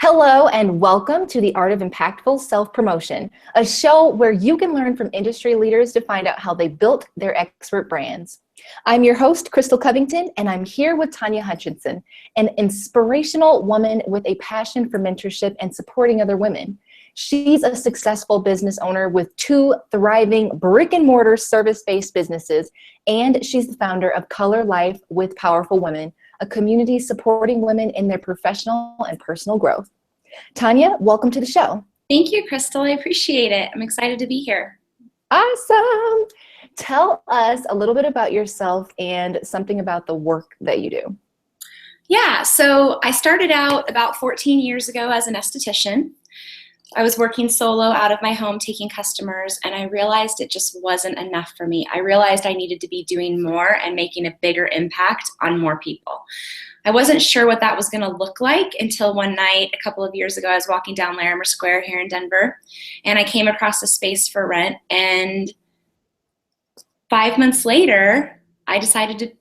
Hello and welcome to the Art of Impactful Self-Promotion, a show where you can learn from industry leaders to find out how they built their expert brands. I'm your host, Crystal Covington, and I'm here with Tawnya Hutchinson, an inspirational woman with a passion for mentorship and supporting other women. She's a successful business owner with 2 thriving brick-and-mortar service-based businesses, and she's the founder of Color Life with Powerful Women, a community supporting women in their professional and personal growth. Tawnya, welcome to the show. Thank you, Crystal. I appreciate it. I'm excited to be here. Awesome. Tell us a little bit about yourself and something about the work that you do. Yeah, so I started out about 14 years ago as an esthetician. I was working solo out of my home taking customers, and I realized it just wasn't enough for me. I realized I needed to be doing more and making a bigger impact on more people. I wasn't sure what that was going to look like until one night a couple of years ago. I was walking down Larimer Square here in Denver, and I came across a space for rent, and 5 months later,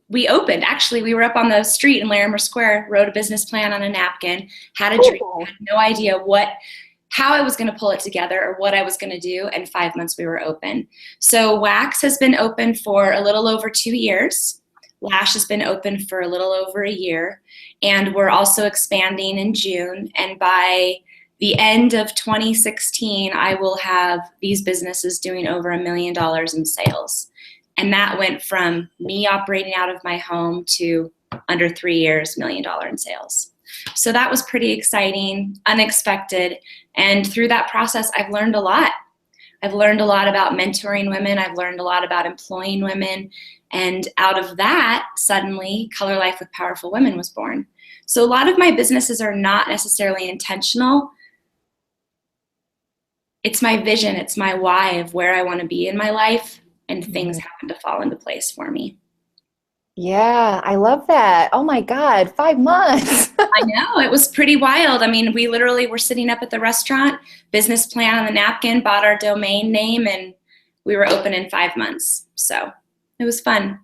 we opened. Actually, we were up on the street in Larimer Square, wrote a business plan on a napkin, had a dream, had no idea how I was going to pull it together or what I was going to do, and 5 months we were open. So Wax has been open for a little over 2 years. Lash has been open for a little over a year, and we're also expanding in June, and by the end of 2016, I will have these businesses doing over $1 million in sales. And that went from me operating out of my home to under 3 years, $1 million in sales. So that was pretty exciting, unexpected. And through that process, I've learned a lot. I've learned a lot about mentoring women. I've learned a lot about employing women. And out of that, suddenly, Color Life with Powerful Women was born. So a lot of my businesses are not necessarily intentional. It's my vision. It's my why of where I want to be in my life. And things happen to fall into place for me. Yeah, I love that. Oh my God, 5 months. I know, it was pretty wild. I mean, we literally were sitting up at the restaurant, business plan on the napkin, bought our domain name, and we were open in 5 months. So it was fun.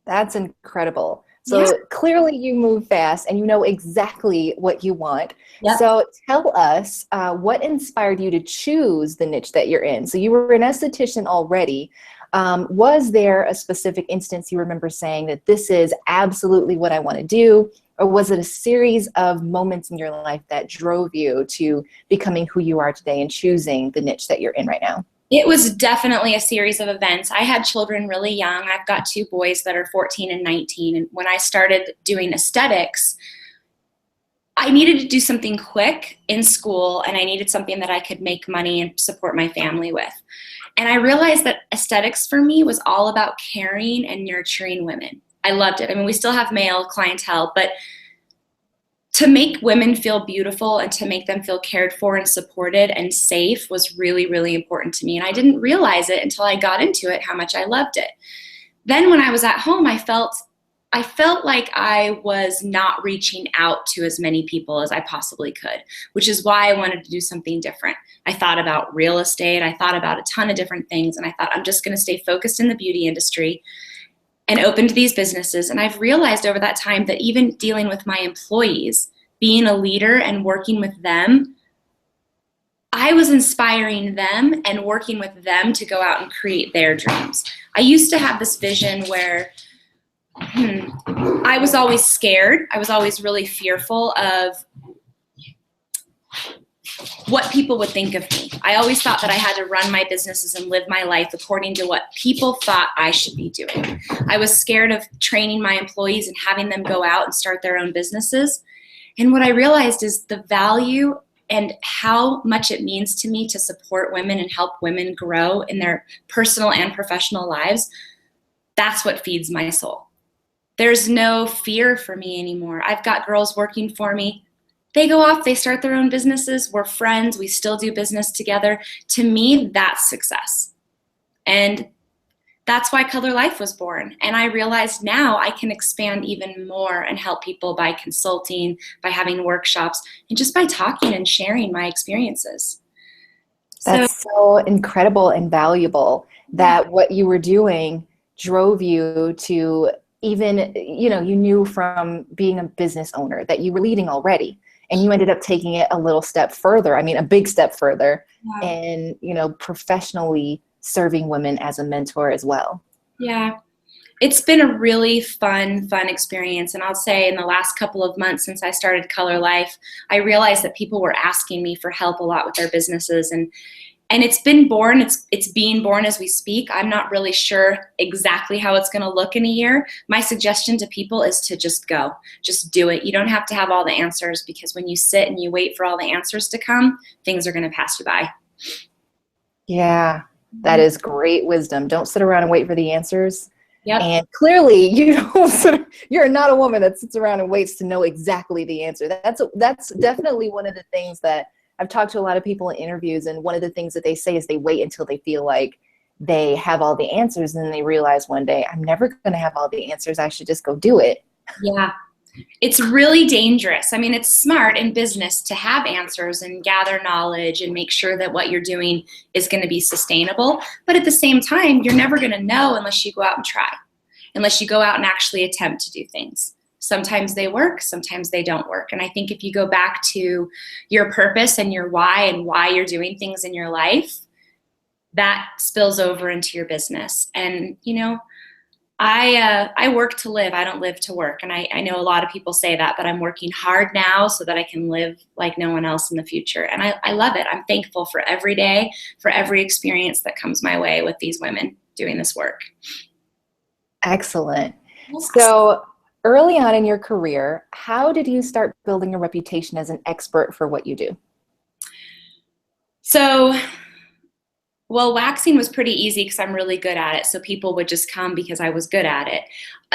That's incredible. So Clearly you move fast and you know exactly what you want. Yep. So tell us what inspired you to choose the niche that you're in. So you were an esthetician already. Was there a specific instance you remember saying that this is absolutely what I want to do? Or was it a series of moments in your life that drove you to becoming who you are today and choosing the niche that you're in right now? It was definitely a series of events. I had children really young. I've got 2 boys that are 14 and 19. And when I started doing aesthetics, I needed to do something quick in school, and I needed something that I could make money and support my family with. And I realized that aesthetics for me was all about caring and nurturing women. I loved it. I mean, we still have male clientele, but to make women feel beautiful and to make them feel cared for and supported and safe was really, really important to me. And I didn't realize it until I got into it, how much I loved it. Then when I was at home, I felt like I was not reaching out to as many people as I possibly could, which is why I wanted to do something different. I thought about real estate. I thought about a ton of different things. And I thought, I'm just going to stay focused in the beauty industry and open to these businesses. And I've realized over that time that even dealing with my employees, being a leader and working with them, I was inspiring them and working with them to go out and create their dreams. I used to have this vision where I was always scared. I was always really fearful of what people would think of me. I always thought that I had to run my businesses and live my life according to what people thought I should be doing. I was scared of training my employees and having them go out and start their own businesses. And what I realized is the value and how much it means to me to support women and help women grow in their personal and professional lives. That's what feeds my soul. There's no fear for me anymore. I've got girls working for me. They go off, they start their own businesses. We're friends. We still do business together. To me, that's success. And that's why Color Life was born. And I realized now I can expand even more and help people by consulting, by having workshops, and just by talking and sharing my experiences. That's so incredible and valuable that what you were doing drove you to even, you knew from being a business owner that you were leading already. and you ended up taking it a little step further. I mean, a big step further, Yeah. and, you know, professionally serving women as a mentor as well. Yeah. It's been a really fun experience. And I'll say in the last couple of months since I started Color Life, I realized that people were asking me for help a lot with their businesses. And it's been born, it's being born as we speak. I'm not really sure exactly how it's going to look in a year. My suggestion to people is to just go. Just do it. You don't have to have all the answers, because when you sit and you wait for all the answers to come, things are going to pass you by. Yeah, that is great wisdom. Don't sit around and wait for the answers. Yep. And clearly, you're not a woman that sits around and waits to know exactly the answer. That's definitely one of the things that I've talked to a lot of people in interviews, and one of the things that they say is they wait until they feel like they have all the answers, and then they realize one day, I'm never going to have all the answers. I should just go do it. Yeah. It's really dangerous. I mean, it's smart in business to have answers and gather knowledge and make sure that what you're doing is going to be sustainable. But at the same time, you're never going to know unless you go out and try, unless you go out and actually attempt to do things. Sometimes they work, sometimes they don't work. And I think if you go back to your purpose and your why and why you're doing things in your life, that spills over into your business. And, you know, I work to live. I don't live to work. And I know a lot of people say that, but I'm working hard now so that I can live like no one else in the future. And I love it. I'm thankful for every day, for every experience that comes my way with these women doing this work. Excellent. So early on in your career, how did you start building a reputation as an expert for what you do? So, well, waxing was pretty easy because I'm really good at it. So people would just come because I was good at it.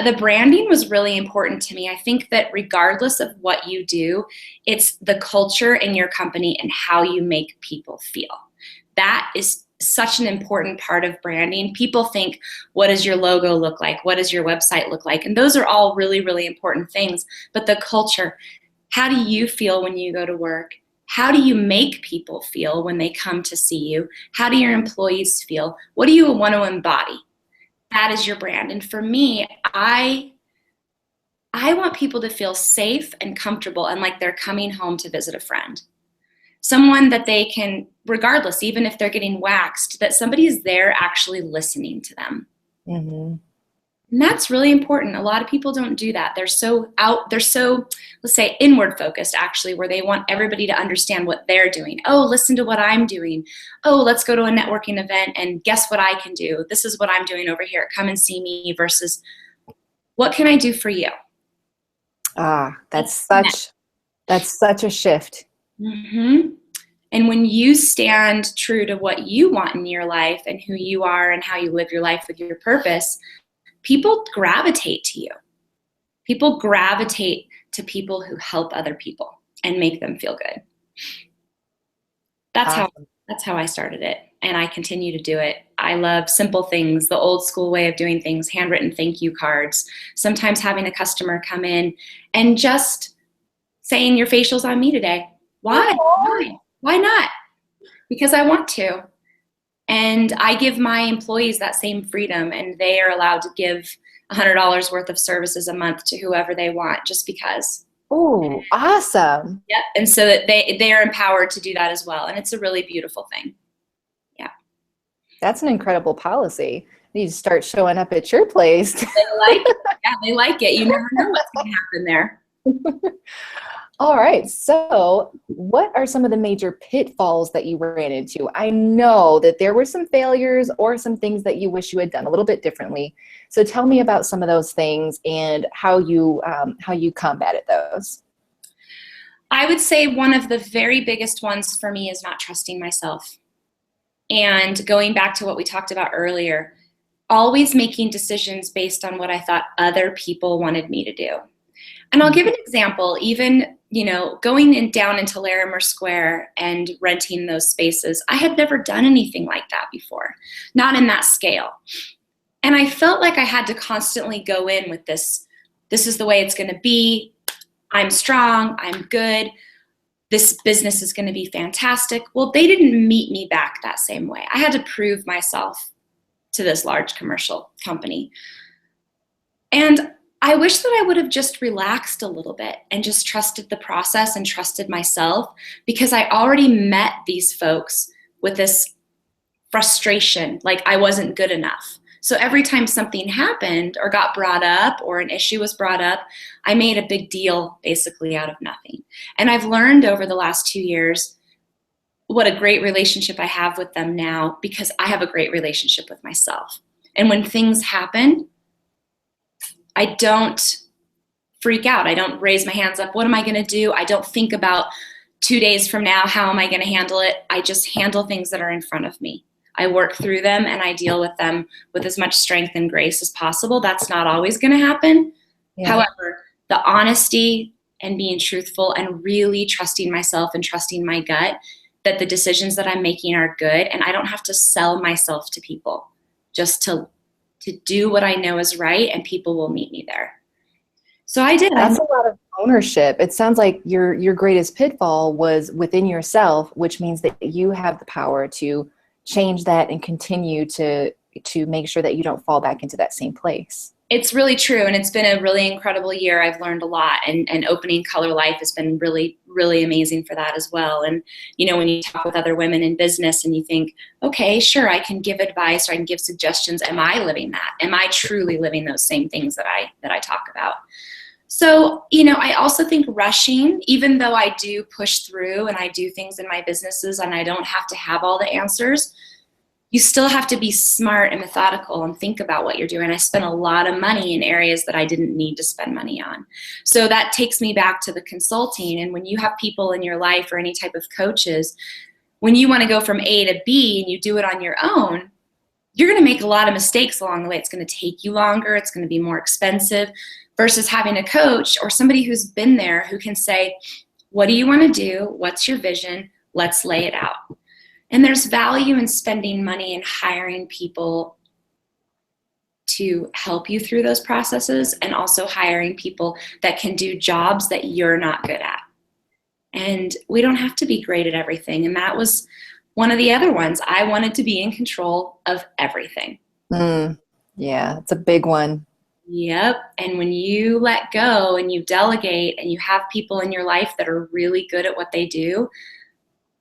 The branding was really important to me. I think that regardless of what you do, it's the culture in your company and how you make people feel. That is such an important part of branding. People think, what does your logo look like? What does your website look like? And those are all really, really important things. But the culture, how do you feel when you go to work? How do you make people feel when they come to see you? How do your employees feel? What do you want to embody? That is your brand. And for me, I want people to feel safe and comfortable and like they're coming home to visit a friend. Someone that they can, regardless, even if they're getting waxed, that somebody is there actually listening to them. Mm-hmm. And that's really important. A lot of people don't do that. They're so, let's say, inward focused, actually, where they want everybody to understand what they're doing. Oh, listen to what I'm doing. Oh, let's go to a networking event and guess what I can do. This is what I'm doing over here. Come and see me, versus what can I do for you? Ah, that's such a shift. Mm-hmm. And when you stand true to what you want in your life and who you are and how you live your life with your purpose, people gravitate to you. People gravitate to people who help other people and make them feel good. That's how I started it, and I continue to do it. I love simple things, the old school way of doing things, handwritten thank you cards, sometimes having a customer come in and just saying, your facial's on me today. Why? Why not? Because I want to. And I give my employees that same freedom, and they are allowed to give $100 worth of services a month to whoever they want, just because. Oh, awesome. Yep. And so that they are empowered to do that as well. And it's a really beautiful thing. Yeah. That's an incredible policy. You need to start showing up at your place. They like it. Yeah, they like it. You never know what's going to happen there. All right. So what are some of the major pitfalls that you ran into? I know that there were some failures or some things that you wish you had done a little bit differently. So tell me about some of those things and how you combated those. I would say one of the very biggest ones for me is not trusting myself. And going back to what we talked about earlier, always making decisions based on what I thought other people wanted me to do. And I'll give an example. Even, going down into Larimer Square and renting those spaces, I had never done anything like that before, not in that scale. And I felt like I had to constantly go in with this is the way it's going to be. I'm strong. I'm good. This business is going to be fantastic. Well, they didn't meet me back that same way. I had to prove myself to this large commercial company. And I wish that I would have just relaxed a little bit and just trusted the process and trusted myself, because I already met these folks with this frustration, like I wasn't good enough. So every time something happened or got brought up or an issue was brought up, I made a big deal basically out of nothing. And I've learned over the last 2 years what a great relationship I have with them now, because I have a great relationship with myself. And when things happen, I don't freak out. I don't raise my hands up. What am I going to do? I don't think about 2 days from now, how am I going to handle it? I just handle things that are in front of me. I work through them and I deal with them with as much strength and grace as possible. That's not always going to happen. Yeah. However, the honesty and being truthful and really trusting myself and trusting my gut that the decisions that I'm making are good, and I don't have to sell myself to people just to do what I know is right, and people will meet me there. So I did. That's a lot of ownership. It sounds like your greatest pitfall was within yourself, which means that you have the power to change that and continue to make sure that you don't fall back into that same place. It's really true, and it's been a really incredible year. I've learned a lot, and opening Color Life has been really, really amazing for that as well. And, you know, when you talk with other women in business and you think, okay, sure, I can give advice or I can give suggestions. Am I living that? Am I truly living those same things that I talk about? So, you know, I also think rushing, even though I do push through and I do things in my businesses and I don't have to have all the answers, you still have to be smart and methodical and think about what you're doing. I spent a lot of money in areas that I didn't need to spend money on. So that takes me back to the consulting. And when you have people in your life or any type of coaches, when you want to go from A to B and you do it on your own, you're going to make a lot of mistakes along the way. It's going to take you longer. It's going to be more expensive versus having a coach or somebody who's been there who can say, what do you want to do? What's your vision? Let's lay it out. And there's value in spending money and hiring people to help you through those processes, and also hiring people that can do jobs that you're not good at. And we don't have to be great at everything. And that was one of the other ones. I wanted to be in control of everything. Yeah, it's a big one. Yep. And when you let go and you delegate and you have people in your life that are really good at what they do,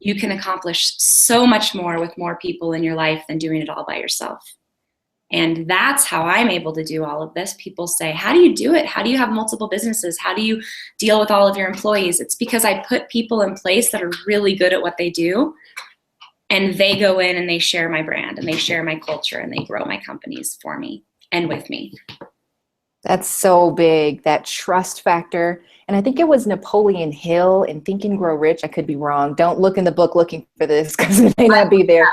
you can accomplish so much more with more people in your life than doing it all by yourself. And that's how I'm able to do all of this. People say, how do you do it? How do you have multiple businesses? How do you deal with all of your employees? It's because I put people in place that are really good at what they do. And they go in and they share my brand and they share my culture and they grow my companies for me and with me. That's so big, that trust factor. And I think it was Napoleon Hill in Think and Grow Rich. I could be wrong. Don't look in the book looking for this because it may not be there.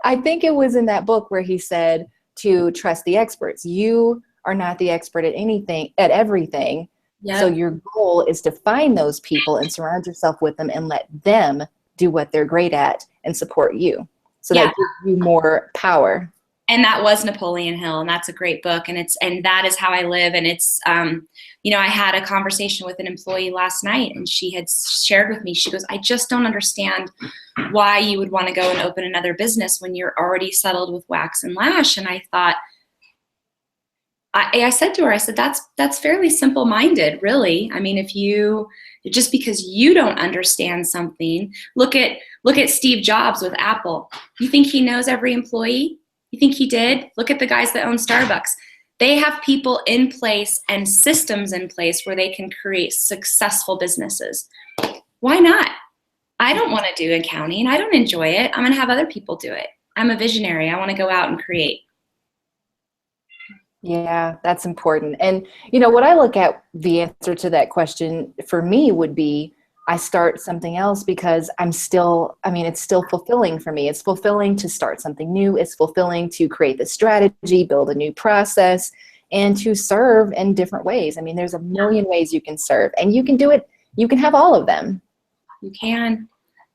I think it was in that book where he said to trust the experts. You are not the expert at anything, at everything. Yep. So your goal is to find those people and surround yourself with them and let them do what they're great at and support you. So that gives you more power. And that was Napoleon Hill, and that's a great book, and that is how I live. And it's, you know, I had a conversation with an employee last night, and she had shared with me, she goes, I just don't understand why you would want to go and open another business when you're already settled with Wax and Lash. And I thought, I said to her, I said, that's fairly simple-minded, really. I mean, if you, just because you don't understand something, look at Steve Jobs with Apple. You think he knows every employee? You think he did? Look at the guys that own Starbucks. They have people in place and systems in place where they can create successful businesses. Why not? I don't want to do accounting. I don't enjoy it. I'm going to have other people do it. I'm a visionary. I want to go out and create. Yeah, that's important. And, you know, what I look at the answer to that question for me would be, I start something else because it's still fulfilling for me. It's fulfilling to start something new. It's fulfilling to create the strategy, build a new process, and to serve in different ways. I mean, there's a million ways you can serve, and you can do it. You can have all of them. You can.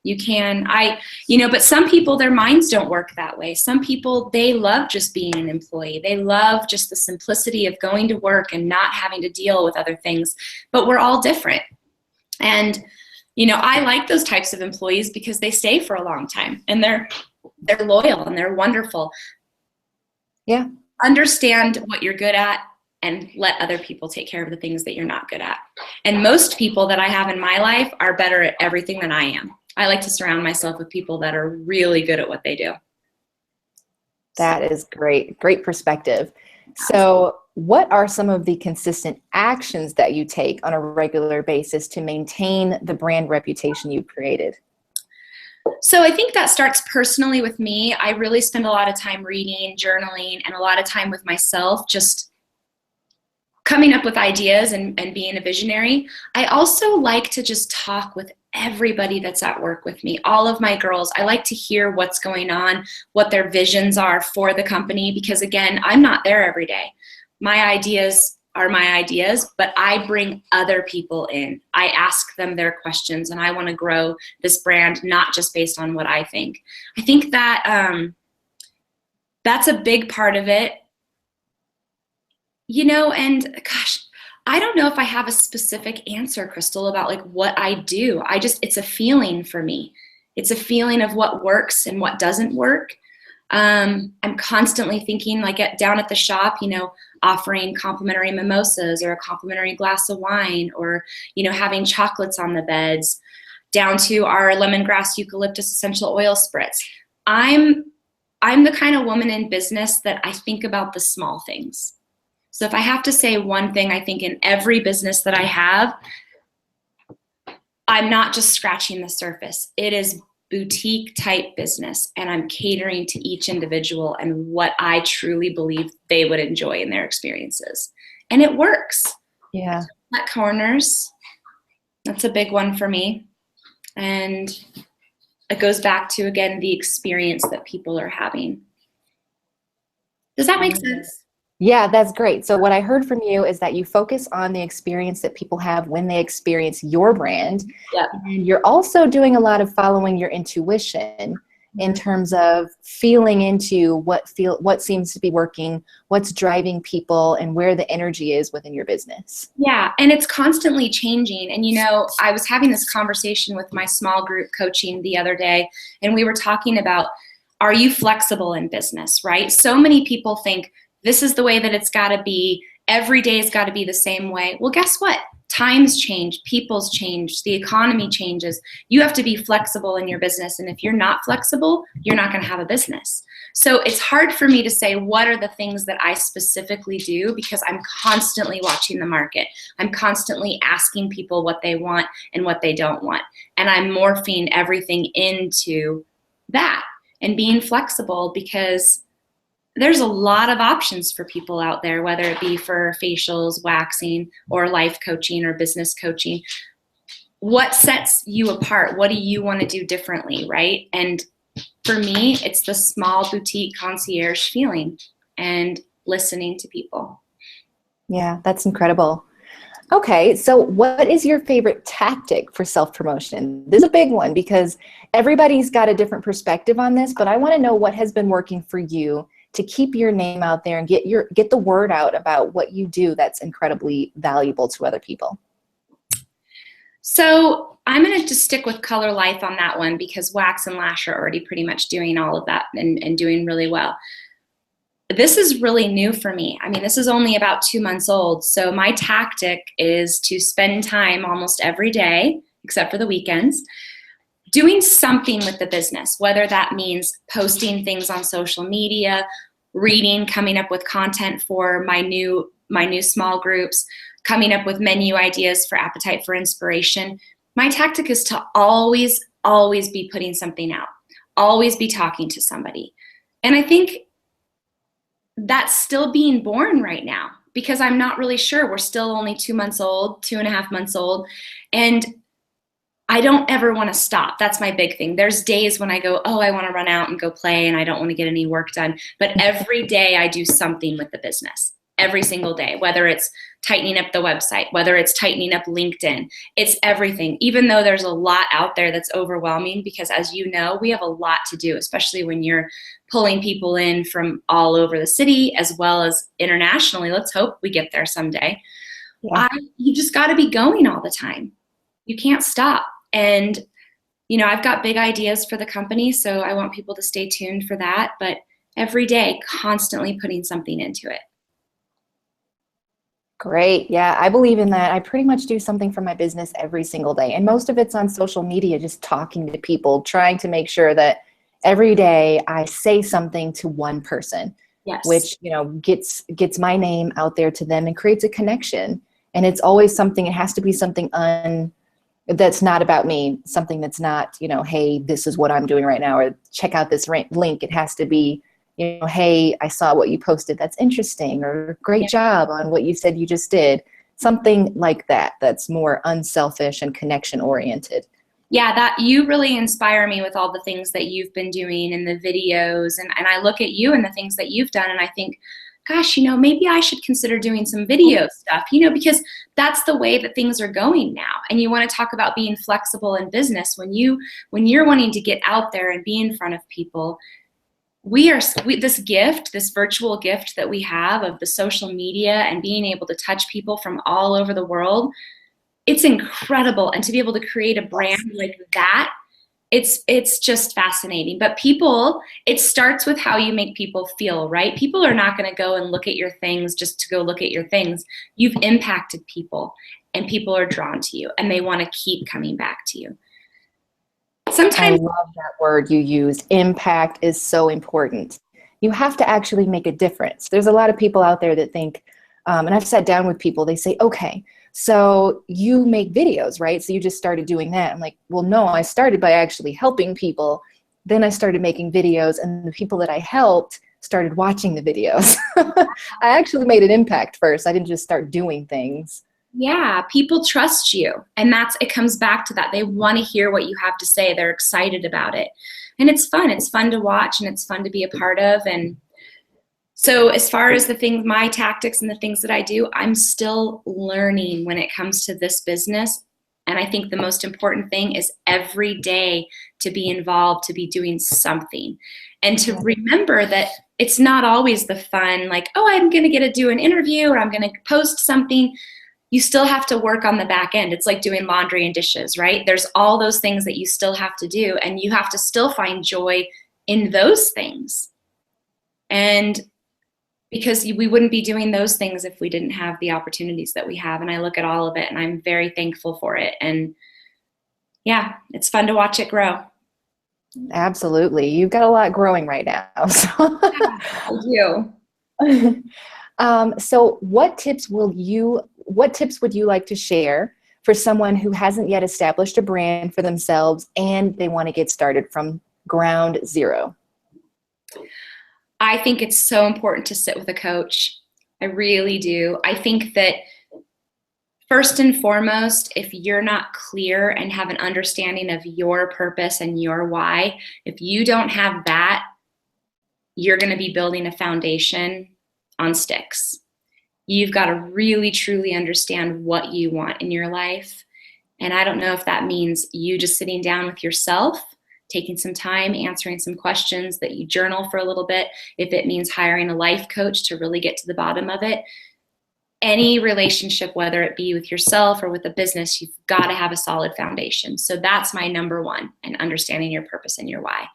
But some people, their minds don't work that way. Some people, they love just being an employee. They love just the simplicity of going to work and not having to deal with other things. But we're all different. And you know, I like those types of employees because they stay for a long time and they're loyal and they're wonderful. Yeah. Understand what you're good at and let other people take care of the things that you're not good at. And most people that I have in my life are better at everything than I am. I like to surround myself with people that are really good at what they do. That is great. Great perspective. So what are some of the consistent actions that you take on a regular basis to maintain the brand reputation you've created? So I think that starts personally with me. I really spend a lot of time reading, journaling, and a lot of time with myself, just coming up with ideas and being a visionary. I also like to just talk with everybody that's at work with me, all of my girls. I like to hear what's going on, what their visions are for the company, because again, I'm not there every day. My ideas are my ideas, but I bring other people in. I ask them their questions, and I want to grow this brand, not just based on what I think. I think that that's a big part of it. You know, and gosh, I don't know if I have a specific answer, Crystal, about like what I do. It's a feeling for me. It's a feeling of what works and what doesn't work. I'm constantly thinking, like down at the shop, you know, offering complimentary mimosas or a complimentary glass of wine, or, you know, having chocolates on the beds, down to our lemongrass eucalyptus essential oil spritz. I'm the kind of woman in business that I think about the small things. So if I have to say one thing, I think in every business that I have, I'm not just scratching the surface. It is boutique type business, and I'm catering to each individual and what I truly believe they would enjoy in their experiences. And it works. Yeah. Cut corners, that's a big one for me. And it goes back to, again, the experience that people are having. Does that make sense? Yeah, that's great. So what I heard from you is that you focus on the experience that people have when they experience your brand. Yep. And you're also doing a lot of following your intuition in terms of feeling into what seems to be working, what's driving people, and where the energy is within your business. Yeah, and it's constantly changing. And, you know, I was having this conversation with my small group coaching the other day, and we were talking about, are you flexible in business, right? So many people think, this is the way that it's got to be. Every day has got to be the same way. Well, guess what? Times change, people's change, the economy changes. You have to be flexible in your business. And if you're not flexible, you're not going to have a business. So it's hard for me to say what are the things that I specifically do, because I'm constantly watching the market. I'm constantly asking people what they want and what they don't want. And I'm morphing everything into that and being flexible, because there's a lot of options for people out there, whether it be for facials, waxing, or life coaching or business coaching. What sets you apart? What do you want to do differently, right? And for me, it's the small boutique concierge feeling and listening to people. Yeah, that's incredible. Okay, so what is your favorite tactic for self-promotion? This is a big one because everybody's got a different perspective on this, but I want to know what has been working for you to keep your name out there and get the word out about what you do that's incredibly valuable to other people. So I'm going to just stick with Color Life on that one, because Wax and Lash are already pretty much doing all of that and doing really well. This is really new for me. I mean, this is only about 2 months old. So my tactic is to spend time almost every day, except for the weekends, doing something with the business, whether that means posting things on social media, reading, coming up with content for my new small groups, coming up with menu ideas for Appetite for Inspiration. My tactic is to always be putting something out, always be talking to somebody. And I think that's still being born right now, because I'm not really sure. We're still only 2 months old, 2.5 months old. And I don't ever want to stop. That's my big thing. There's days when I go, oh, I want to run out and go play and I don't want to get any work done. But every day I do something with the business, every single day, whether it's tightening up the website, whether it's tightening up LinkedIn, it's everything. Even though there's a lot out there that's overwhelming, because as you know, we have a lot to do, especially when you're pulling people in from all over the city as well as internationally. Let's hope we get there someday. Yeah. You just got to be going all the time. You can't stop. And, you know, I've got big ideas for the company, so I want people to stay tuned for that. But every day, constantly putting something into it. Great. Yeah, I believe in that. I pretty much do something for my business every single day. And most of it's on social media, just talking to people, trying to make sure that every day I say something to one person, Yes. which, gets my name out there to them and creates a connection. And it's always something, it has to be something that's not about me, something that's not, hey, this is what I'm doing right now, or check out this link. It has to be, hey, I saw what you posted. That's interesting, or great job on what you said you just did. Something like that, that's more unselfish and connection oriented. Yeah, that you really inspire me with all the things that you've been doing and the videos. And I look at you and the things that you've done and I think, gosh, maybe I should consider doing some video stuff, because that's the way that things are going now. And you want to talk about being flexible in business when you're wanting to get out there and be in front of people. This virtual gift that we have of the social media and being able to touch people from all over the world, it's incredible. And to be able to create a brand like that, it's just fascinating. But it starts with how you make people feel, right? People are not going to go and look at your things just to go look at your things. You've impacted people and people are drawn to you and they want to keep coming back to you. Sometimes I love that word you used. Impact is so important. You have to actually make a difference. There's a lot of people out there that think, and I've sat down with people, they say, okay, so you make videos, right? So you just started doing that. I'm like, well, no, I started by actually helping people. Then I started making videos and the people that I helped started watching the videos. I actually made an impact first. I didn't just start doing things. Yeah, people trust you. And it comes back to that. They want to hear what you have to say. They're excited about it. And it's fun. It's fun to watch and it's fun to be a part of. And so as far as my tactics and the things that I do, I'm still learning when it comes to this business. And I think the most important thing is every day to be involved, to be doing something. And to remember that it's not always the fun, like, oh, I'm going to do an interview or I'm going to post something. You still have to work on the back end. It's like doing laundry and dishes, right? There's all those things that you still have to do, and you have to still find joy in those things. And because we wouldn't be doing those things if we didn't have the opportunities that we have. And I look at all of it and I'm very thankful for it. And yeah, it's fun to watch it grow. Absolutely. You've got a lot growing right now. So. Yeah, I do. So what tips would you like to share for someone who hasn't yet established a brand for themselves and they want to get started from ground zero? I think it's so important to sit with a coach. I really do. I think that first and foremost, if you're not clear and have an understanding of your purpose and your why, if you don't have that, you're going to be building a foundation on sticks. You've got to really, truly understand what you want in your life. And I don't know if that means you just sitting down with yourself, taking some time, answering some questions, that you journal for a little bit, if it means hiring a life coach to really get to the bottom of it. Any relationship, whether it be with yourself or with a business, you've got to have a solid foundation. So that's my number one, and understanding your purpose and your why.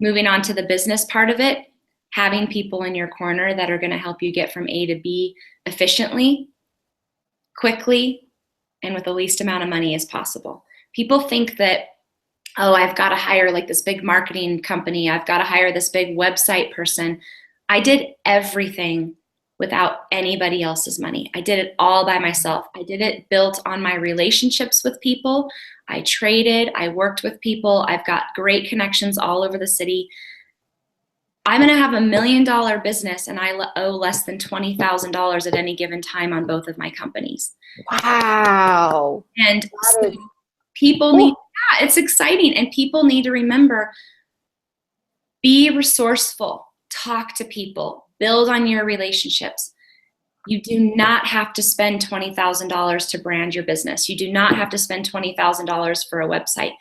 Moving on to the business part of it, having people in your corner that are going to help you get from A to B efficiently, quickly, and with the least amount of money as possible. People think that, oh, I've got to hire like this big marketing company. I've got to hire this big website person. I did everything without anybody else's money. I did it all by myself. I did it built on my relationships with people. I traded, I worked with people. I've got great connections all over the city. I'm going to have $1 million business and I owe less than $20,000 at any given time on both of my companies. Wow. And so people need, yeah, it's exciting. And people need to remember, be resourceful, talk to people, build on your relationships. You do not have to spend $20,000 to brand your business. You do not have to spend $20,000 for a website.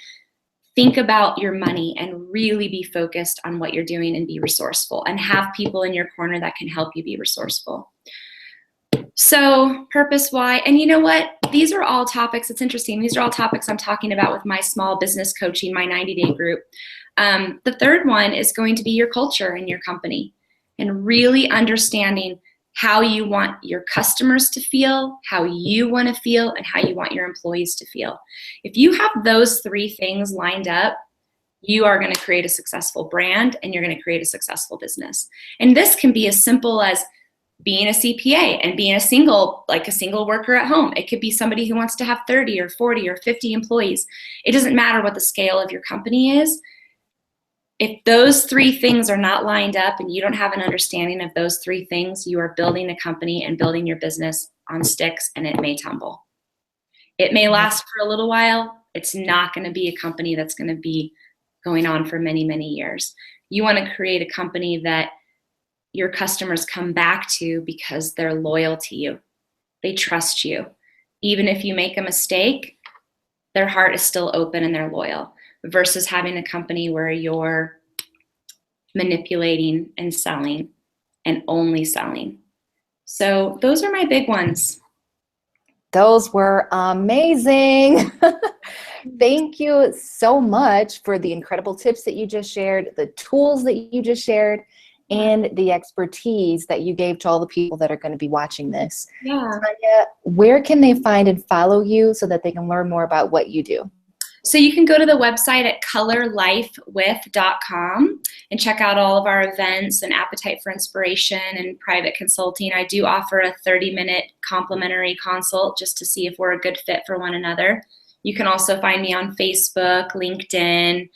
Think about your money and really be focused on what you're doing and be resourceful, and have people in your corner that can help you be resourceful. So purpose, why, and you know what? These are all topics. It's interesting. These are all topics I'm talking about with my small business coaching, my 90-day group. The third one is going to be your culture in your company, and really understanding how you want your customers to feel, how you want to feel, and how you want your employees to feel. If you have those three things lined up, you are going to create a successful brand and you're going to create a successful business. And this can be as simple as being a CPA and being a single worker at home. It could be somebody who wants to have 30 or 40 or 50 employees. It doesn't matter what the scale of your company is. If those three things are not lined up and you don't have an understanding of those three things, you are building a company and building your business on sticks, and it may tumble. It may last for a little while. It's not going to be a company that's going to be going on for many, many years. You want to create a company that your customers come back to because they're loyal to you. They trust you. Even if you make a mistake, their heart is still open and they're loyal, versus having a company where you're manipulating and selling and only selling. So those are my big ones. Those were amazing. Thank you so much for the incredible tips that you just shared, the tools that you just shared, and the expertise that you gave to all the people that are going to be watching this. Yeah. Tawnya, where can they find and follow you so that they can learn more about what you do? So you can go to the website at colorlifewith.com and check out all of our events and Appetite for Inspiration and private consulting. I do offer a 30-minute complimentary consult just to see if we're a good fit for one another. You can also find me on Facebook, LinkedIn,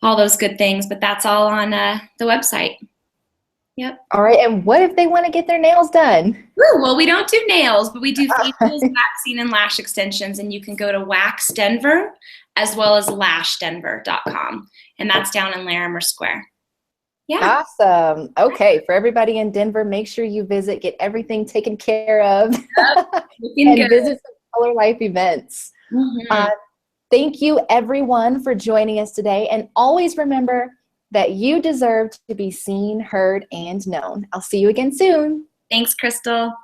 all those good things, but that's all on the website. Yep. All right. And what if they want to get their nails done? Ooh, well, we don't do nails, but we do facials, waxing, and lash extensions. And you can go to Wax Denver as well as lashdenver.com. And that's down in Larimer Square. Yeah. Awesome. Okay. For everybody in Denver, make sure you visit, get everything taken care of, and visit some Color Life events. Mm-hmm. Thank you, everyone, for joining us today. And always remember that you deserve to be seen, heard, and known. I'll see you again soon. Thanks, Crystal.